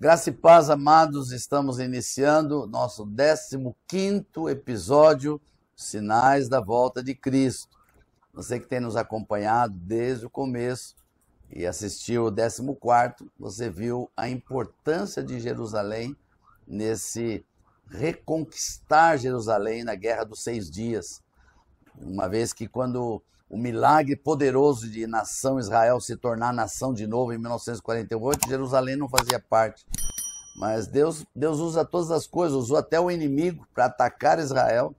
Graça e paz, amados, estamos iniciando nosso 15º episódio, Sinais da Volta de Cristo. Você que tem nos acompanhado desde o começo e assistiu o 14º, você viu a importância de Jerusalém nesse reconquistar Jerusalém na Guerra dos 6 Dias. Uma vez que quando o milagre poderoso de nação Israel se tornar nação de novo em 1948, Jerusalém não fazia parte. Mas Deus usa todas as coisas, usou até o inimigo para atacar Israel.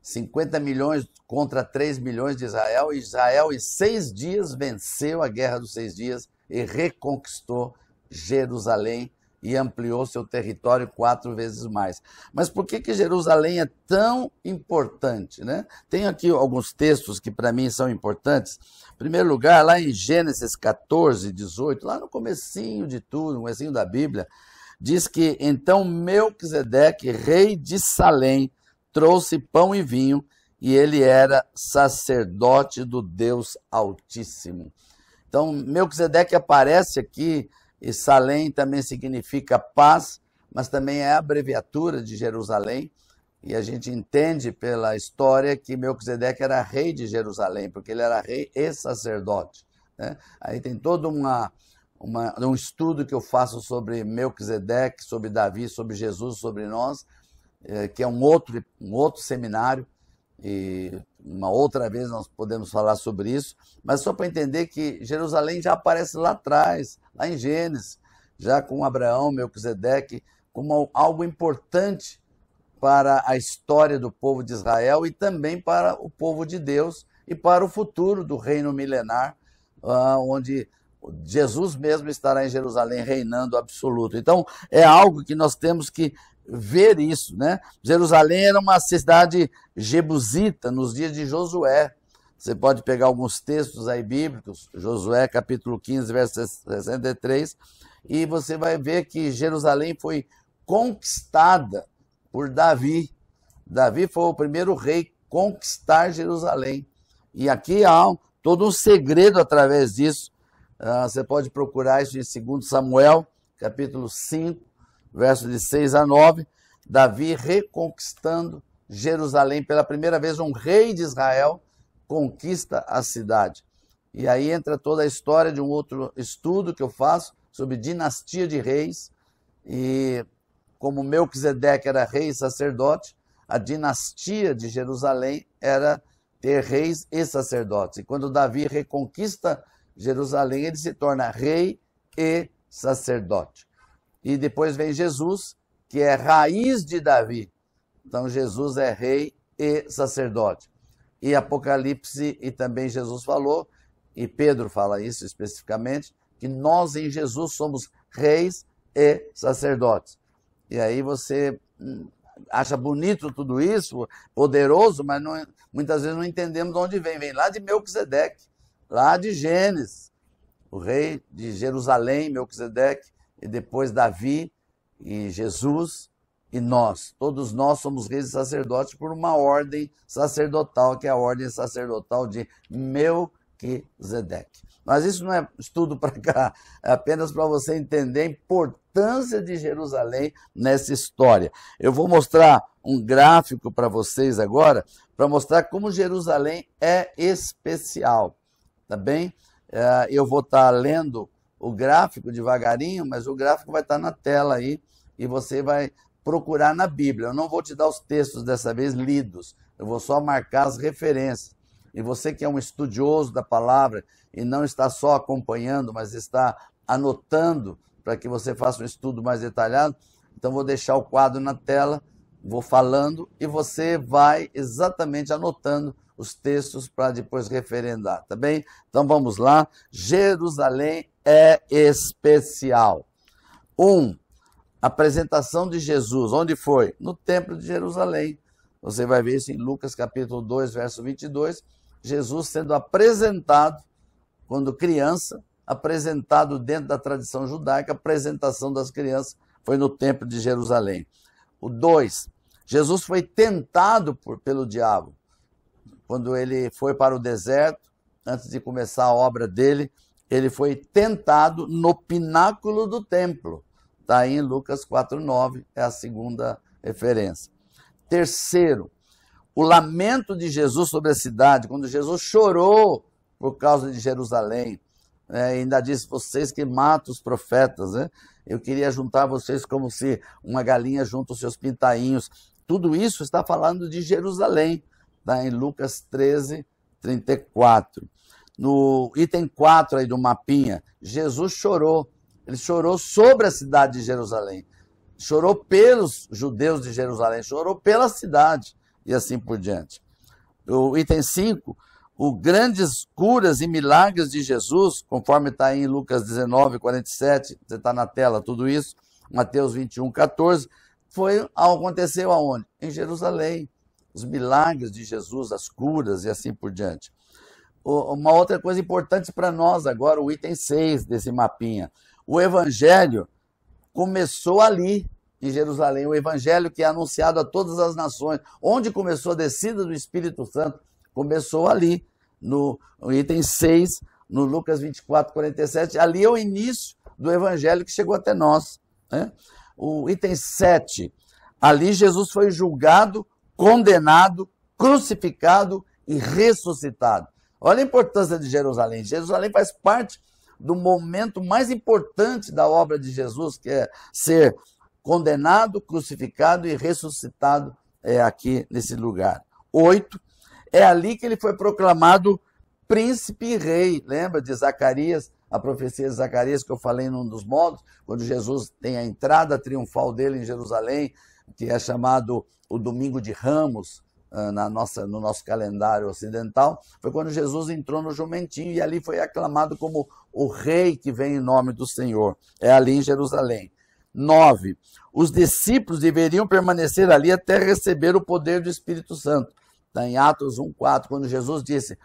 50 milhões contra 3 milhões de Israel. E Israel em 6 dias venceu a Guerra dos 6 Dias e reconquistou Jerusalém e ampliou seu território 4 vezes mais. Mas por que Jerusalém é tão importante, né? Tem aqui alguns textos que para mim são importantes. Em primeiro lugar, lá em Gênesis 14, 18, lá no comecinho de tudo, no comecinho da Bíblia, diz que então Melquisedeque, rei de Salém, trouxe pão e vinho, e ele era sacerdote do Deus Altíssimo. Então Melquisedeque aparece aqui, e Salém também significa paz, mas também é a abreviatura de Jerusalém, e a gente entende pela história que Melquisedeque era rei de Jerusalém, porque ele era rei e sacerdote, né? Aí tem todo um estudo que eu faço sobre Melquisedeque, sobre Davi, sobre Jesus, sobre nós, que é um outro seminário, e uma outra vez nós podemos falar sobre isso, mas só para entender que Jerusalém já aparece lá atrás, lá em Gênesis, já com Abraão, Melquisedeque, como algo importante para a história do povo de Israel e também para o povo de Deus e para o futuro do reino milenar, onde Jesus mesmo estará em Jerusalém reinando absoluto. Então é algo que nós temos que ver isso, né? Jerusalém era uma cidade jebusita nos dias de Josué. Você pode pegar alguns textos aí bíblicos, Josué capítulo 15, verso 63, e você vai ver que Jerusalém foi conquistada por Davi. Davi foi o primeiro rei a conquistar Jerusalém. E aqui há todo um segredo através disso. Você pode procurar isso em 2 Samuel, capítulo 5, versos de 6 a 9, Davi reconquistando Jerusalém. Pela primeira vez, um rei de Israel conquista a cidade. E aí entra toda a história de um outro estudo que eu faço sobre dinastia de reis. E como Melquisedeque era rei e sacerdote, a dinastia de Jerusalém era ter reis e sacerdotes. E quando Davi reconquista Jerusalém, ele se torna rei e sacerdote. E depois vem Jesus, que é raiz de Davi. Então Jesus é rei e sacerdote. E Apocalipse, e também Jesus falou, e Pedro fala isso especificamente, que nós em Jesus somos reis e sacerdotes. E aí você acha bonito tudo isso, poderoso, mas muitas vezes não entendemos de onde vem. Vem lá de Melquisedeque, lá de Gênesis, o rei de Jerusalém, Melquisedeque, e depois Davi e Jesus e nós. Todos nós somos reis e sacerdotes por uma ordem sacerdotal, que é a ordem sacerdotal de Melquisedeque. Mas isso não é estudo para cá, é apenas para você entender a importância de Jerusalém nessa história. Eu vou mostrar um gráfico para vocês agora, para mostrar como Jerusalém é especial, tá bem? Eu vou estar lendo o gráfico devagarinho, mas o gráfico vai estar na tela aí e você vai procurar na Bíblia. Eu não vou te dar os textos dessa vez lidos, eu vou só marcar as referências. E você que é um estudioso da palavra e não está só acompanhando, mas está anotando para que você faça um estudo mais detalhado, então vou deixar o quadro na tela, vou falando e você vai exatamente anotando os textos para depois referendar, tá bem? Então vamos lá. Jerusalém é especial. 1. Apresentação de Jesus. Onde foi? No Templo de Jerusalém. Você vai ver isso em Lucas capítulo 2, verso 22. Jesus sendo apresentado, quando criança, apresentado dentro da tradição judaica, a apresentação das crianças foi no Templo de Jerusalém. O 2. Jesus foi tentado pelo diabo. Quando ele foi para o deserto, antes de começar a obra dele, ele foi tentado no pináculo do templo. está aí em Lucas 4,9, é a segunda referência. Terceiro, o lamento de Jesus sobre a cidade, quando Jesus chorou por causa de Jerusalém, ainda disse, vocês que matam os profetas, né? Eu queria juntar vocês como se uma galinha junta os seus pintainhos. Tudo isso está falando de Jerusalém, tá? Em Lucas 13, 34. No item 4 aí do mapinha, Jesus chorou. Ele chorou sobre a cidade de Jerusalém. Chorou pelos judeus de Jerusalém, chorou pela cidade e assim por diante. O item 5, os grandes curas e milagres de Jesus, conforme está em Lucas 19, 47, você está na tela tudo isso, Mateus 21, 14, aconteceu aonde? Em Jerusalém. Os milagres de Jesus, as curas e assim por diante. Uma outra coisa importante para nós agora, o item 6 desse mapinha. O evangelho começou ali, em Jerusalém. O evangelho que é anunciado a todas as nações. Onde começou a descida do Espírito Santo? Começou ali, no item 6, no Lucas 24, 47. Ali é o início do evangelho que chegou até nós, né? O item 7, ali Jesus foi julgado, condenado, crucificado e ressuscitado. Olha a importância de Jerusalém. Jerusalém faz parte do momento mais importante da obra de Jesus, que é ser condenado, crucificado e ressuscitado aqui nesse lugar. 8, é ali que ele foi proclamado príncipe e rei. Lembra de Zacarias, a profecia de Zacarias que eu falei num dos modos, quando Jesus tem a entrada triunfal dele em Jerusalém, que é chamado o Domingo de Ramos, no nosso calendário ocidental, foi quando Jesus entrou no jumentinho e ali foi aclamado como o rei que vem em nome do Senhor. É ali em Jerusalém. 9. Os discípulos deveriam permanecer ali até receber o poder do Espírito Santo. Está em Atos 1,4, quando Jesus disse,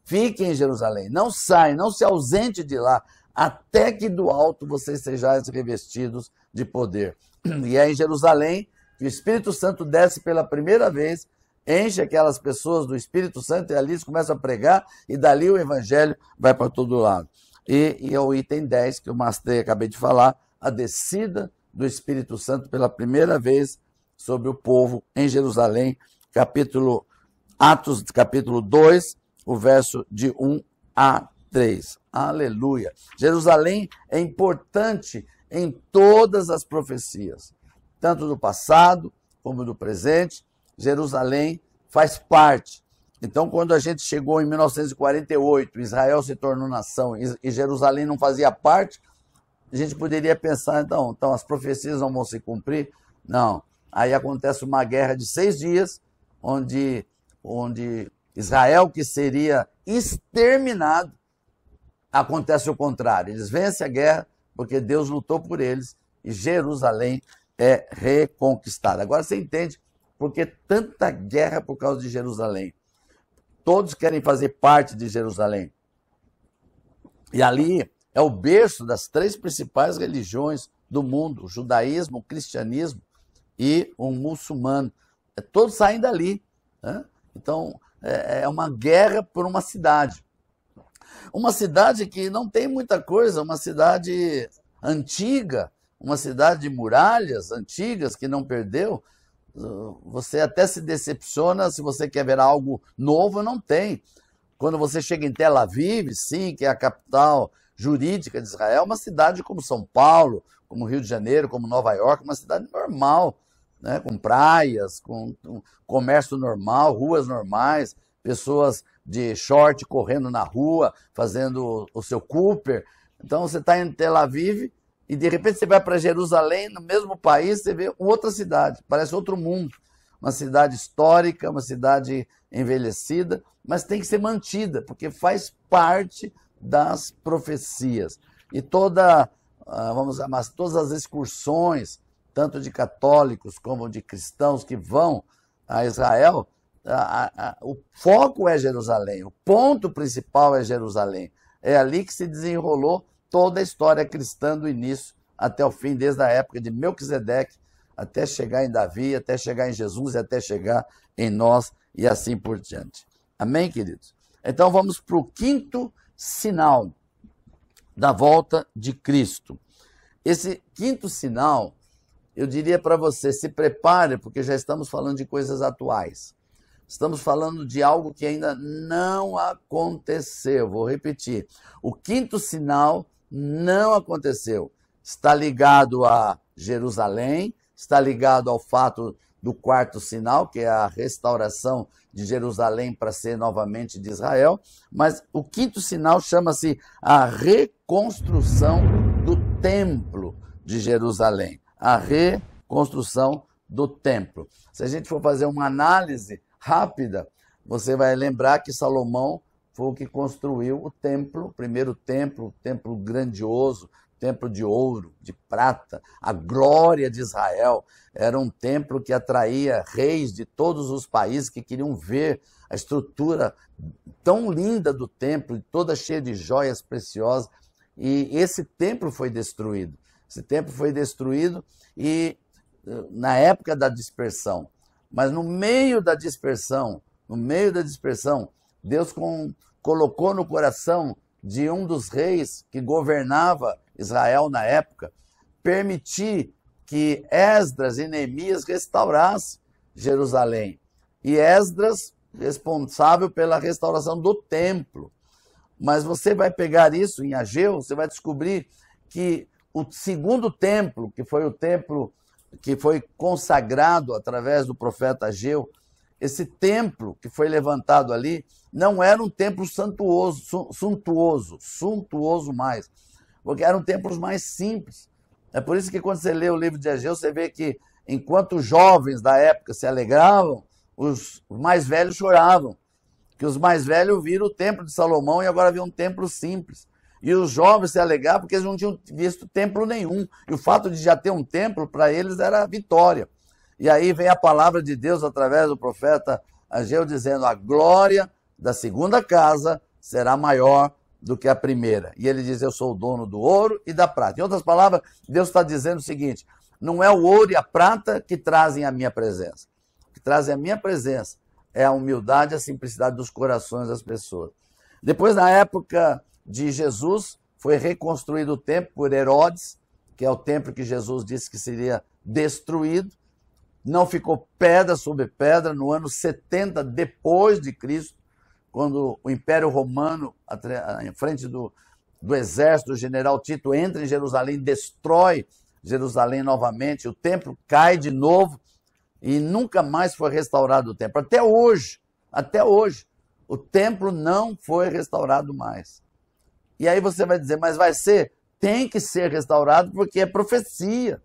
fiquem em Jerusalém, não saiam, não se ausente de lá, até que do alto vocês sejais revestidos de poder. E é em Jerusalém que o Espírito Santo desce pela primeira vez, enche aquelas pessoas do Espírito Santo e ali eles começam a pregar e dali o evangelho vai para todo lado. E é o item 10 que eu acabei de falar, a descida do Espírito Santo pela primeira vez sobre o povo em Jerusalém, Atos capítulo 2, o verso de 1 a 3. Aleluia! Jerusalém é importante em todas as profecias, tanto do passado como do presente. Jerusalém faz parte. Então, quando a gente chegou em 1948, Israel se tornou nação e Jerusalém não fazia parte, a gente poderia pensar, então as profecias não vão se cumprir? Não. Aí acontece uma guerra de 6 dias, onde Israel, que seria exterminado, acontece o contrário. Eles vencem a guerra porque Deus lutou por eles e Jerusalém é reconquistada. Agora você entende por que tanta guerra por causa de Jerusalém. Todos querem fazer parte de Jerusalém. E ali é o berço das 3 principais religiões do mundo, o judaísmo, o cristianismo e o muçulmano. Todos saem dali, né? Então, é uma guerra por uma cidade. Uma cidade que não tem muita coisa, uma cidade antiga, uma cidade de muralhas antigas que não perdeu. Você até se decepciona se você quer ver algo novo, não tem. Quando você chega em Tel Aviv, sim, que é a capital jurídica de Israel, uma cidade como São Paulo, como Rio de Janeiro, como Nova York, uma cidade normal, né, com praias, com comércio normal, ruas normais, pessoas de short correndo na rua, fazendo o seu Cooper. Então você está em Tel Aviv e de repente você vai para Jerusalém, no mesmo país, você vê outra cidade, parece outro mundo. Uma cidade histórica, uma cidade envelhecida, mas tem que ser mantida, porque faz parte das profecias. E todas as excursões, tanto de católicos como de cristãos que vão a Israel, o foco é Jerusalém, o ponto principal é Jerusalém. É ali que se desenrolou toda a história cristã do início até o fim, desde a época de Melquisedeque, até chegar em Davi, até chegar em Jesus e até chegar em nós e assim por diante. Amém, queridos? Então vamos para o 5º sinal da volta de Cristo. Esse quinto sinal, eu diria para você, se prepare, porque já estamos falando de coisas atuais. Estamos falando de algo que ainda não aconteceu. Vou repetir. O quinto sinal não aconteceu. Está ligado a Jerusalém, está ligado ao fato do quarto sinal, que é a restauração de Jerusalém para ser novamente de Israel, mas o quinto sinal chama-se a reconstrução do templo de Jerusalém. A reconstrução do templo. Se a gente for fazer uma análise rápida, você vai lembrar que Salomão foi o que construiu o templo, o primeiro templo, o templo grandioso, templo de ouro, de prata, a glória de Israel. Era um templo que atraía reis de todos os países que queriam ver a estrutura tão linda do templo, toda cheia de joias preciosas. E esse templo foi destruído. Esse templo foi destruído e na época da dispersão. Mas no meio da dispersão, Deus colocou no coração de um dos reis que governava Israel na época, permitir que Esdras e Neemias restaurassem Jerusalém. E Esdras, responsável pela restauração do templo. Mas você vai pegar isso em Ageu, você vai descobrir que o segundo templo, que foi o templo que foi consagrado através do profeta Ageu, esse templo que foi levantado ali, não era um templo suntuoso mais, porque eram templos mais simples. É por isso que quando você lê o livro de Ageu, você vê que enquanto os jovens da época se alegravam, os mais velhos choravam, que os mais velhos viram o templo de Salomão e agora viam um templo simples. E os jovens se alegravam porque eles não tinham visto templo nenhum. E o fato de já ter um templo, para eles, era vitória. E aí vem a palavra de Deus através do profeta Ageu dizendo: a glória da segunda casa será maior do que a primeira. E ele diz: eu sou o dono do ouro e da prata. Em outras palavras, Deus está dizendo o seguinte: não é o ouro e a prata que trazem a minha presença. O que trazem a minha presença é a humildade e a simplicidade dos corações das pessoas. Depois, na época de Jesus, foi reconstruído o templo por Herodes, que é o templo que Jesus disse que seria destruído. Não ficou pedra sobre pedra. No ano 70 depois de Cristo, quando o Império Romano, em frente do exército do general Tito, entra em Jerusalém, destrói Jerusalém novamente, o templo cai de novo e nunca mais foi restaurado o templo. Até hoje, o templo não foi restaurado mais. E aí você vai dizer, mas tem que ser restaurado porque é profecia.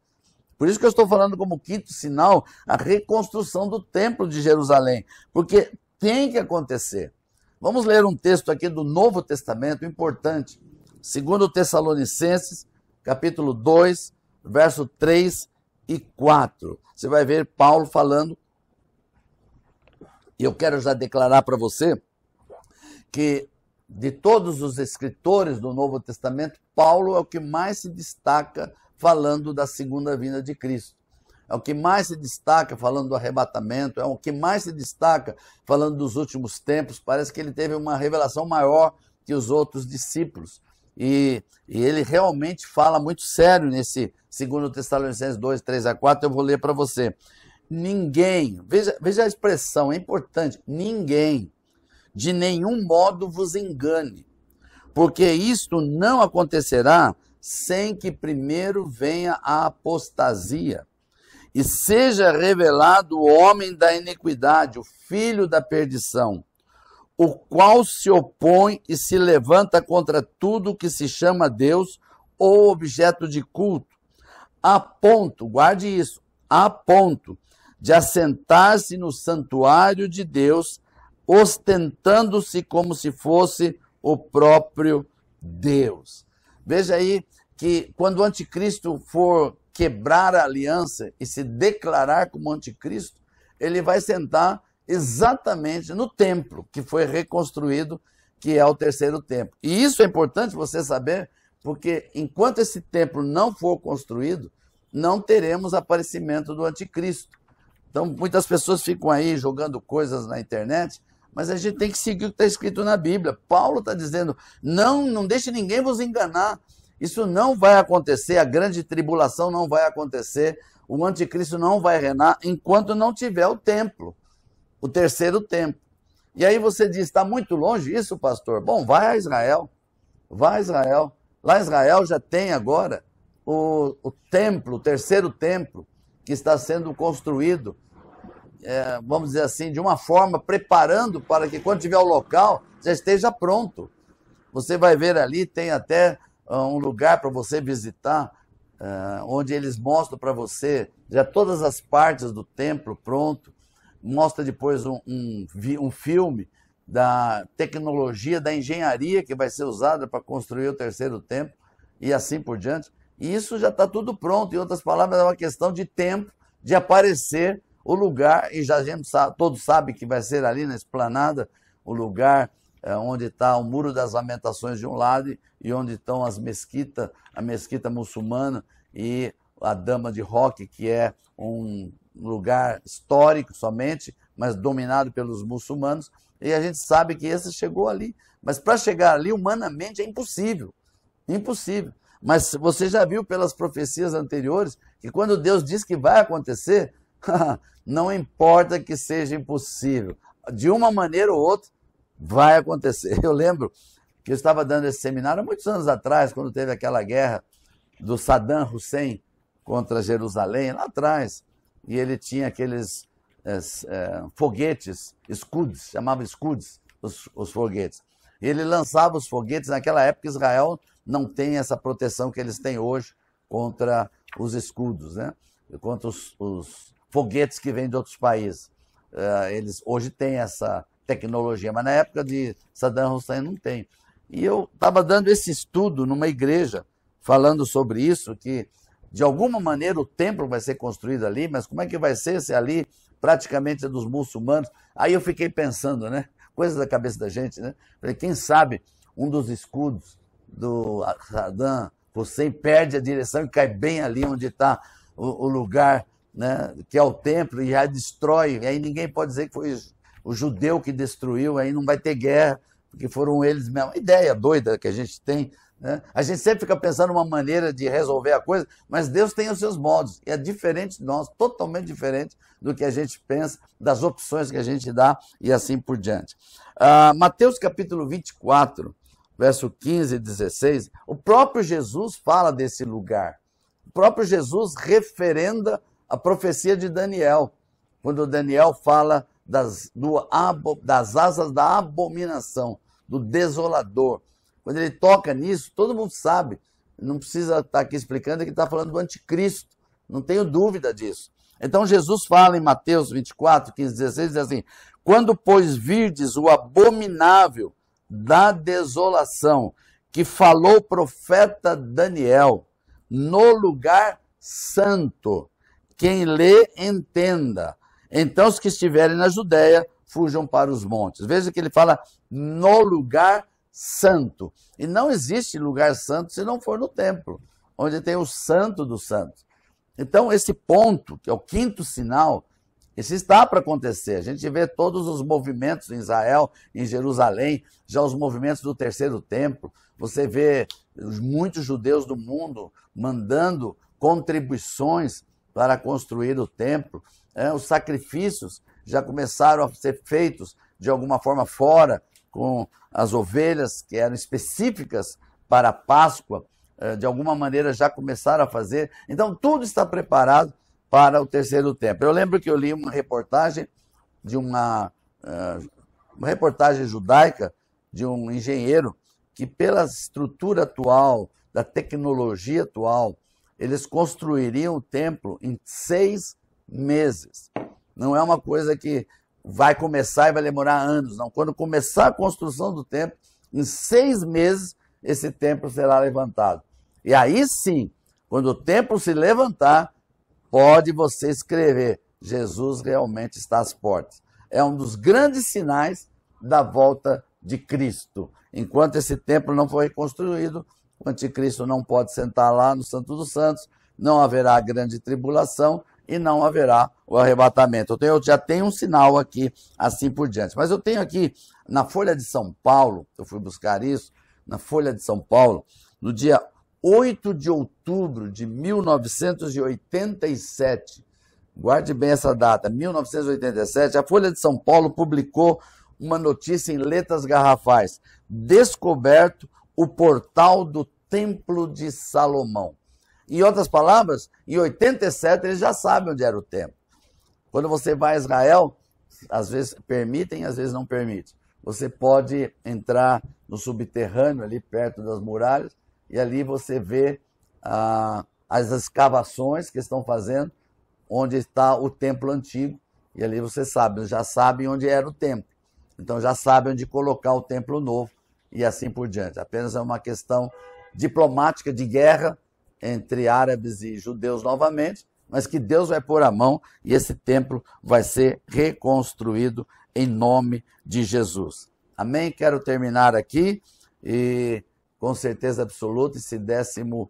Por isso que eu estou falando como quinto sinal a reconstrução do templo de Jerusalém, porque tem que acontecer. Vamos ler um texto aqui do Novo Testamento, importante. 2 Tessalonicenses, capítulo 2, verso 3 e 4. Você vai ver Paulo falando, e eu quero já declarar para você que de todos os escritores do Novo Testamento, Paulo é o que mais se destaca falando da segunda vinda de Cristo. É o que mais se destaca falando do arrebatamento, é o que mais se destaca falando dos últimos tempos. Parece que ele teve uma revelação maior que os outros discípulos. E ele realmente fala muito sério nesse 2 Tessalonicenses 2, 3 a 4, eu vou ler para você. Ninguém, veja a expressão, é importante, ninguém de nenhum modo vos engane, porque isto não acontecerá sem que primeiro venha a apostasia, e seja revelado o homem da iniquidade, o filho da perdição, o qual se opõe e se levanta contra tudo que se chama Deus ou objeto de culto, a ponto, guarde isso, a ponto de assentar-se no santuário de Deus, ostentando-se como se fosse o próprio Deus. Veja aí que quando o anticristo for quebrar a aliança e se declarar como anticristo, ele vai sentar exatamente no templo que foi reconstruído, que é o terceiro templo. E isso é importante você saber, porque enquanto esse templo não for construído, não teremos aparecimento do anticristo. Então, muitas pessoas ficam aí jogando coisas na internet, mas a gente tem que seguir o que está escrito na Bíblia. Paulo está dizendo, não deixe ninguém vos enganar. Isso não vai acontecer, a grande tribulação não vai acontecer, o anticristo não vai reinar enquanto não tiver o templo, o terceiro templo. E aí você diz, está muito longe isso, pastor? Bom, vai a Israel, vai a Israel. Lá em Israel já tem agora o templo, o terceiro templo, que está sendo construído, vamos dizer assim, de uma forma preparando para que quando tiver o local, já esteja pronto. Você vai ver ali, tem até um lugar para você visitar, onde eles mostram para você já todas as partes do templo pronto, mostra depois um filme da tecnologia, da engenharia que vai ser usada para construir o terceiro templo, e assim por diante. E isso já está tudo pronto, em outras palavras, é uma questão de tempo de aparecer o lugar, e já a gente sabe, todos sabem que vai ser ali na esplanada, o lugar onde está o Muro das Lamentações de um lado e onde estão as mesquitas, a mesquita muçulmana e a Dama de Roque, que é um lugar histórico somente, mas dominado pelos muçulmanos, e a gente sabe que esse chegou ali. Mas para chegar ali, humanamente, é impossível. Impossível. Mas você já viu pelas profecias anteriores que quando Deus diz que vai acontecer, não importa que seja impossível, de uma maneira ou outra, vai acontecer. Eu lembro que eu estava dando esse seminário há muitos anos atrás, quando teve aquela guerra do Saddam Hussein contra Jerusalém, lá atrás, e ele tinha aqueles foguetes, Scuds, chamava Scuds, os foguetes. E ele lançava os foguetes, naquela época Israel não tem essa proteção que eles têm hoje contra os escudos, né? Contra os foguetes que vêm de outros países. Eles hoje têm essa tecnologia, mas na época de Saddam Hussein não tem. E eu estava dando esse estudo numa igreja, falando sobre isso, que de alguma maneira o templo vai ser construído ali, mas como é que vai ser se ali praticamente é dos muçulmanos? Aí eu fiquei pensando, né? Coisa da cabeça da gente, né? Falei, quem sabe um dos escudos do Saddam Hussein perde a direção e cai bem ali onde está o lugar, né, que é o templo, e já destrói, e aí ninguém pode dizer que foi o judeu que destruiu, aí não vai ter guerra, porque foram eles mesmo. Ideia doida que a gente tem, né? A gente sempre fica pensando uma maneira de resolver a coisa, mas Deus tem os seus modos, e é diferente de nós, totalmente diferente do que a gente pensa, das opções que a gente dá, e assim por diante. Mateus capítulo 24, verso 15 e 16, o próprio Jesus fala desse lugar. O próprio Jesus referenda a profecia de Daniel, quando Daniel fala das asas da abominação, do desolador. Quando ele toca nisso, todo mundo sabe, não precisa estar aqui explicando, que ele está falando do anticristo, não tenho dúvida disso. Então Jesus fala em Mateus 24, 15, 16, diz assim, quando, pois, virdes o abominável da desolação, que falou o profeta Daniel, no lugar santo, quem lê, entenda. Então, os que estiverem na Judéia, fujam para os montes. Veja que ele fala no lugar santo. E não existe lugar santo se não for no templo, onde tem o santo dos santos. Então, esse ponto, que é o quinto sinal, esse está para acontecer. A gente vê todos os movimentos em Israel, em Jerusalém, já os movimentos do terceiro templo. Você vê muitos judeus do mundo mandando contribuições para construir o templo. Os sacrifícios já começaram a ser feitos de alguma forma fora, com as ovelhas que eram específicas para a Páscoa, de alguma maneira já começaram a fazer. Então, tudo está preparado para o terceiro templo. Eu lembro que eu li uma reportagem de uma reportagem judaica de um engenheiro que, pela estrutura atual, da tecnologia atual, eles construiriam o templo em 6 meses. Não é uma coisa que vai começar e vai demorar anos, não. Quando começar a construção do templo, em 6 meses, esse templo será levantado. E aí sim, quando o templo se levantar, pode você escrever, Jesus realmente está às portas. É um dos grandes sinais da volta de Cristo. Enquanto esse templo não for reconstruído, o anticristo não pode sentar lá no Santo dos Santos, não haverá a grande tribulação e não haverá o arrebatamento. Eu já tenho um sinal aqui, assim por diante. Mas eu tenho aqui, na Folha de São Paulo, eu fui buscar isso, na Folha de São Paulo, no dia 8 de outubro de 1987, guarde bem essa data, 1987, a Folha de São Paulo publicou uma notícia em letras garrafais: descoberto o portal do Templo de Salomão. Em outras palavras, em 87 eles já sabem onde era o templo. Quando você vai a Israel, às vezes permitem, às vezes não permitem. Você pode entrar no subterrâneo, ali perto das muralhas, e ali você vê as escavações que estão fazendo, onde está o templo antigo, e ali você sabe, já sabem onde era o templo. Então já sabem onde colocar o templo novo, e assim por diante. Apenas é uma questão diplomática de guerra entre árabes e judeus novamente, mas que Deus vai pôr a mão e esse templo vai ser reconstruído em nome de Jesus. Amém? Quero terminar aqui e com certeza absoluta esse 15º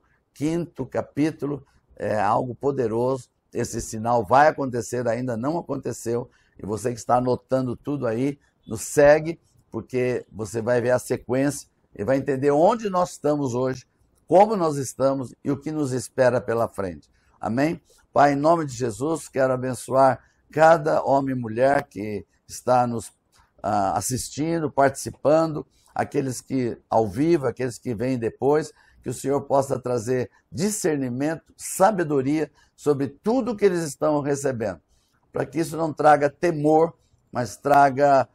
capítulo é algo poderoso. Esse sinal vai acontecer, ainda não aconteceu, e você que está anotando tudo aí, nos segue, porque você vai ver a sequência e vai entender onde nós estamos hoje, como nós estamos e o que nos espera pela frente. Amém? Pai, em nome de Jesus, quero abençoar cada homem e mulher que está nos assistindo, participando, aqueles que ao vivo, aqueles que vêm depois, que o Senhor possa trazer discernimento, sabedoria sobre tudo que eles estão recebendo, para que isso não traga temor, mas traga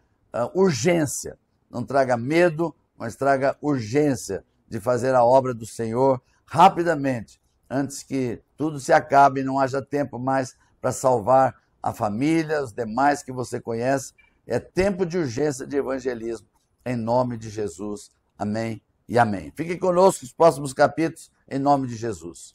urgência, não traga medo, mas traga urgência de fazer a obra do Senhor rapidamente, antes que tudo se acabe e não haja tempo mais para salvar a família, os demais que você conhece. É tempo de urgência de evangelismo, em nome de Jesus. Amém e amém. Fique conosco nos próximos capítulos, em nome de Jesus.